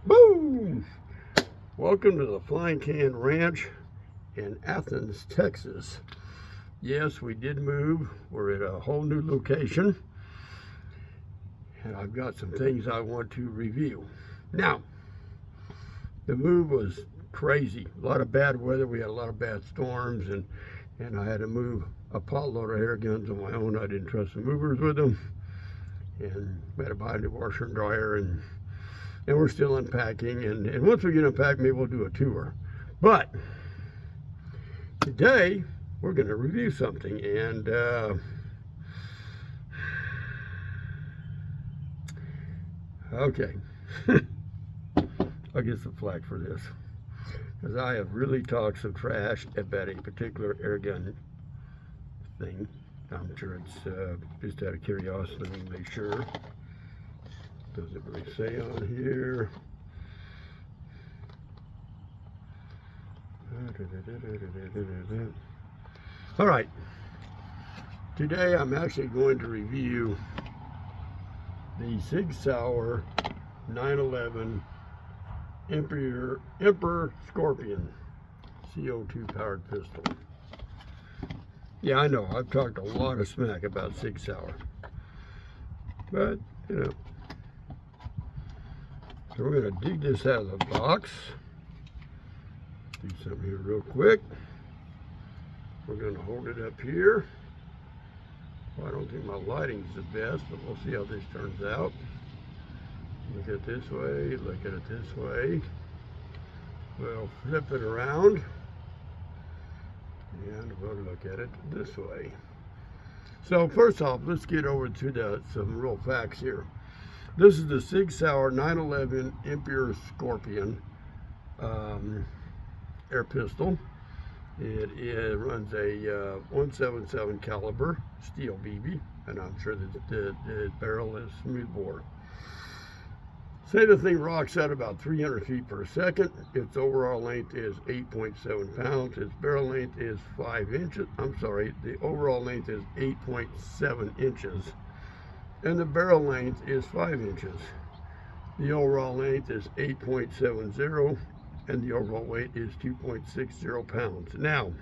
Boom! Welcome to the Flying Can Ranch in Athens, Texas. Yes, we did move. We're at a whole new location. And I've got some things I want to review. Now, the move was crazy. A lot of bad weather. We had a lot of bad storms, and I had to move a potload of air guns on my own. I didn't trust the movers with them. And we had to buy a new washer and dryer, and we're still unpacking. And once we get unpacked, maybe we'll do a tour. But today, we're going to review something. And okay. I'll get some flack for this, because I have really talked some trash about a particular air gun thing. I'm sure it's just out of curiosity. Let me make sure. Does it really say on here? All right. Today I'm actually going to review the Sauer 911 Emperor Scorpion CO2 powered pistol. Yeah, I know, I've talked a lot of smack about Sauer, but you know. So we're going to dig this out of the box. Do something here real quick. We're going to hold it up here. Well, I don't think my lighting's the best, but we'll see how this turns out. Look at it this way, look at it this way. We'll flip it around, and we'll look at it this way. So first off, let's get over to some real facts here. This is the Sauer 911 Emperor Scorpion air pistol. It runs a .177 caliber steel BB, and I'm sure that the barrel is smooth bore. Say the thing rocks at about 300 feet per second. Its overall length is 8.7 pounds. Its barrel length is 5 inches. I'm sorry, the overall length is 8.7 inches. And the barrel length is 5 inches. The overall length is 8.70, and the overall weight is 2.60 pounds. Now,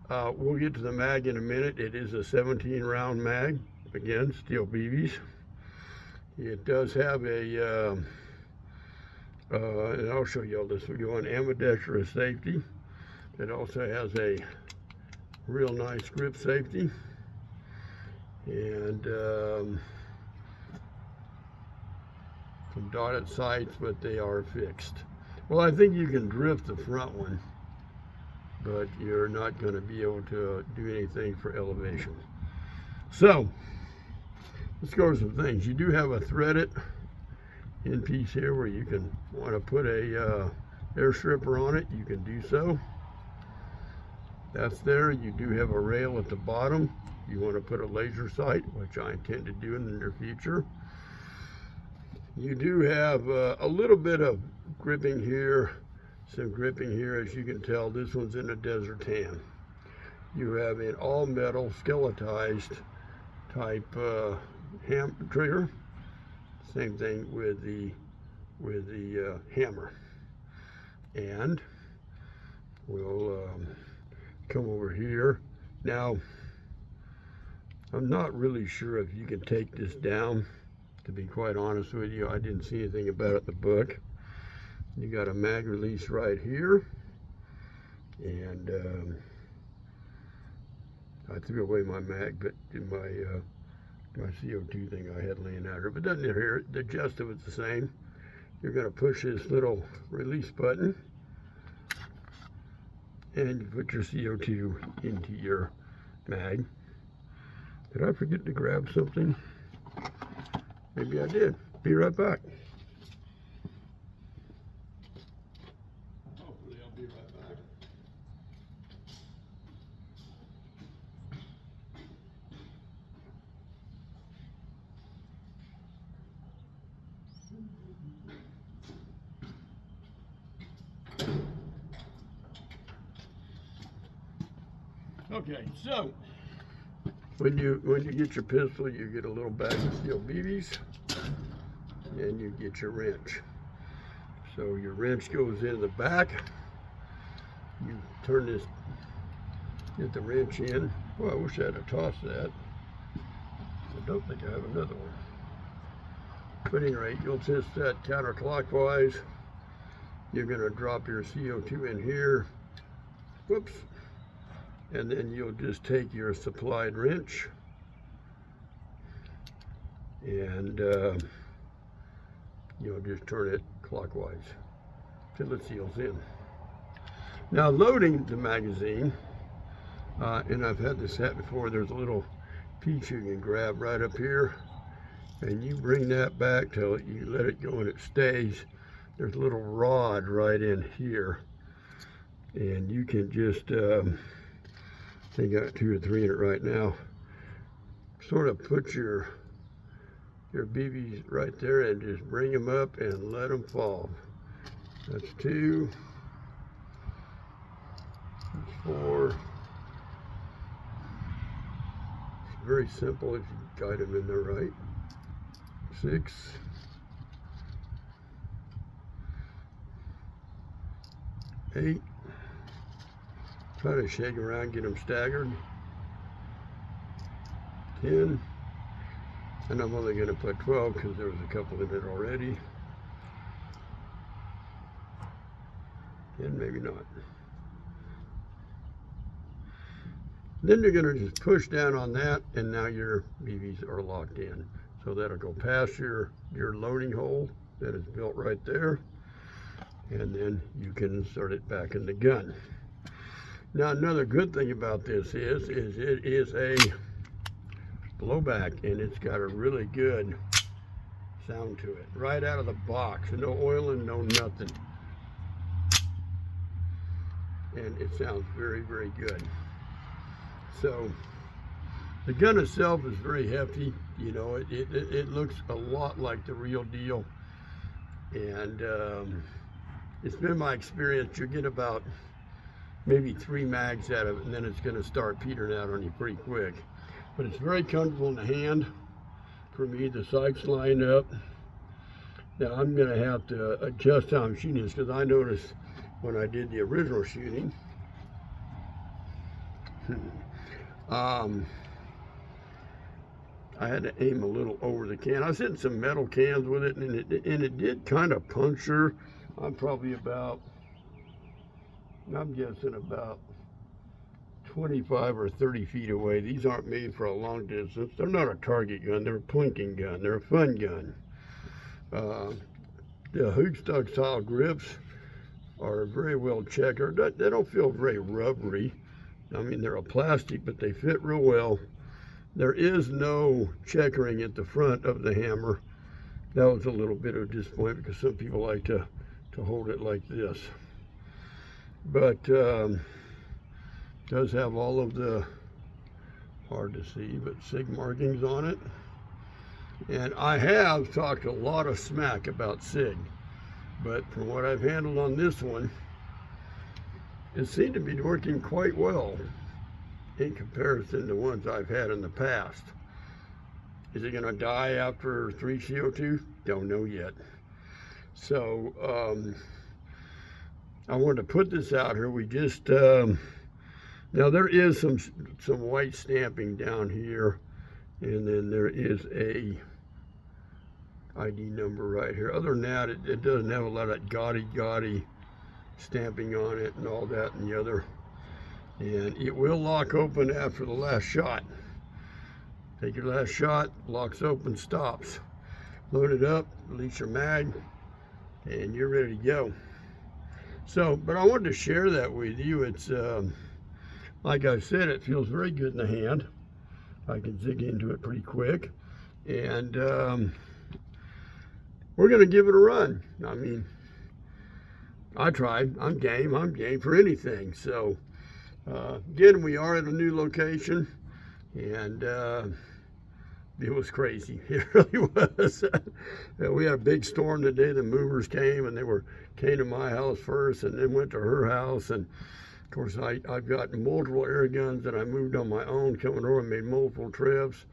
we'll get to the mag in a minute. It is a 17 round mag. Again, steel BBs. It does have a, and I'll show you all this. We go on ambidextrous safety. It also has a real nice grip safety. And some dotted sights, but they are fixed. Well, I think you can drift the front one, but you're not going to be able to do anything for elevation. So, let's go over some things. You do have a threaded end piece here where you can want to put a air stripper on it. You can do so. That's there. You do have a rail at the bottom. You want to put a laser sight, which I intend to do in the near future. You do have a little bit of gripping here, some gripping here. As you can tell, this one's in a desert tan. You have an all metal skeletized type trigger. Same thing with the hammer. And we'll come over here. Now, I'm not really sure if you can take this down, to be quite honest with you. I didn't see anything about it in the book. You got a mag release right here, and I threw away my mag, but my CO2 thing I had laying out here, but doesn't matter. The gist of it's the same. You're going to push this little release button, and you put your CO2 into your mag. Did I forget to grab something? Maybe I did. Be right back. Hopefully I'll be right back. Okay, so when you get your pistol, you get a little bag of steel BBs. and you get your wrench. So your wrench goes in the back. You turn this, get the wrench in. Well, I wish I had tossed that. I don't think I have another one. But at any rate, you'll test that counterclockwise. You're going to drop your CO2 in here. Whoops. And then you'll just take your supplied wrench and you'll just turn it clockwise till it seals in. Now loading the magazine, and I've had this hat before, there's a little piece you can grab right up here, and you bring that back till you let it go and it stays. There's a little rod right in here, and you can just, I think I got 2 or 3 in it right now, sort of put your BBs right there and just bring them up and let them fall. That's 2, that's 4. It's very simple if you guide them in there right. 6. 8. Try to shake around, get them staggered. 10. And I'm only going to put 12 because there was a couple in it already. And maybe not. Then you're going to just push down on that, and now your BBs are locked in. So that'll go past your loading hole that is built right there. And then you can insert it back in the gun. Now another good thing about this is it is a blowback, and it's got a really good sound to it right out of the box. No oiling, no nothing, and it sounds very, very good. So the gun itself is very hefty. You know, it looks a lot like the real deal, and it's been my experience you get about maybe 3 mags out of it, and then it's going to start petering out on you pretty quick. But it's very comfortable in the hand for me. The sights line up. Now I'm going to have to adjust how I'm shooting this, because I noticed when I did the original shooting, I had to aim a little over the can. I was hitting some metal cans with it, and it did kind of puncture. I'm probably about, I'm guessing about 25 or 30 feet away. These aren't made for a long distance. They're not a target gun. They're a plinking gun. They're a fun gun. The hookstock style grips are very well checkered. They don't feel very rubbery. I mean, they're a plastic, but they fit real well. There is no checkering at the front of the hammer. That was a little bit of a disappointment, because some people like to hold it like this. But does have all of the, hard to see, but SIG markings on it. And I have talked a lot of smack about SIG, but from what I've handled on this one, it seemed to be working quite well in comparison to ones I've had in the past. Is it going to die after 3 CO2? Don't know yet. So I wanted to put this out here. We just now there is some white stamping down here, and then there is a ID number right here. Other than that, it doesn't have a lot of gaudy stamping on it and all that and the other. And it will lock open after the last shot. Take your last shot, locks open, stops. Load it up, release your mag, and you're ready to go. So, but I wanted to share that with you. It's, like I said, it feels very good in the hand. I can zig into it pretty quick. And we're going to give it a run. I mean, I tried. I'm game for anything. So, again, we are at a new location, and it was crazy. It really was. We had a big storm today. The movers came, and they came to my house first, and then went to her house. And of course, I've got multiple air guns that I moved on my own, coming over and made multiple trips.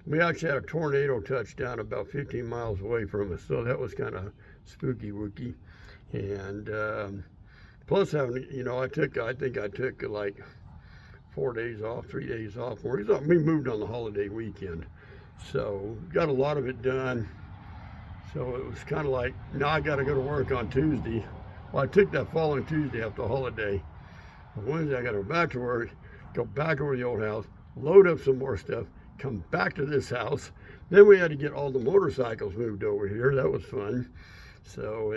We actually had a tornado touchdown about 15 miles away from us, so that was kind of spooky wooky. And plus having, you know, I think I took like 4 days off, 3 days off. We moved on the holiday weekend, so got a lot of it done. So it was kind of like, now I got to go to work on Tuesday. Well, I took that following Tuesday after the holiday. On Wednesday, I got to go back to work, go back over to the old house, load up some more stuff, come back to this house. Then we had to get all the motorcycles moved over here. That was fun. So,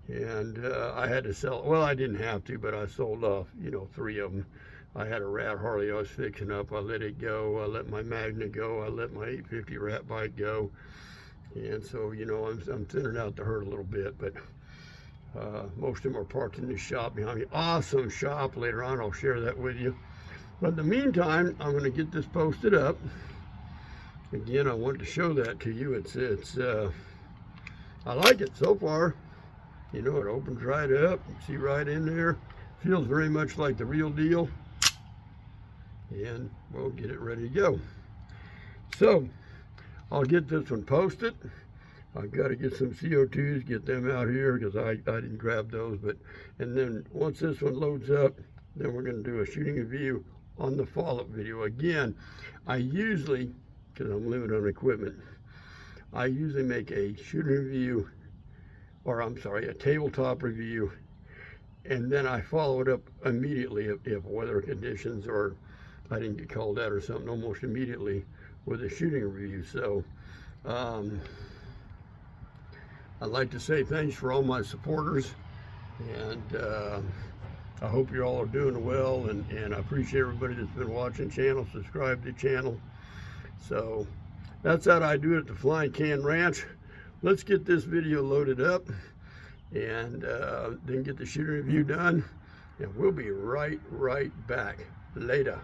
I had to sell, well, I didn't have to, but I sold off, you know, 3 of them. I had a rat Harley I was fixing up. I let it go. I let my Magna go. I let my 850 rat bike go. And so, you know, I'm thinning out the herd a little bit, but most of them are parked in the shop behind me. Awesome shop. Later on, I'll share that with you. But in the meantime, I'm going to get this posted up. Again, I wanted to show that to you. I like it so far. You know, it opens right up. You see right in there. Feels very much like the real deal. And we'll get it ready to go. So, I'll get this one posted. I've got to get some CO2s, get them out here because I didn't grab those. And then once this one loads up, then we're going to do a shooting review on the follow-up video. Again, I usually, because I'm limited on equipment, I usually make a shooting review, or I'm sorry, a tabletop review, and then I follow it up immediately if weather conditions or I didn't get called out or something, almost immediately with a shooting review. So I'd like to say thanks for all my supporters, and I hope you all are doing well, and I appreciate everybody that's been watching the channel, subscribe to the channel. So that's how I do it at the Flying Can Ranch. Let's get this video loaded up and then get the shooting review done, and we'll be right back. Later.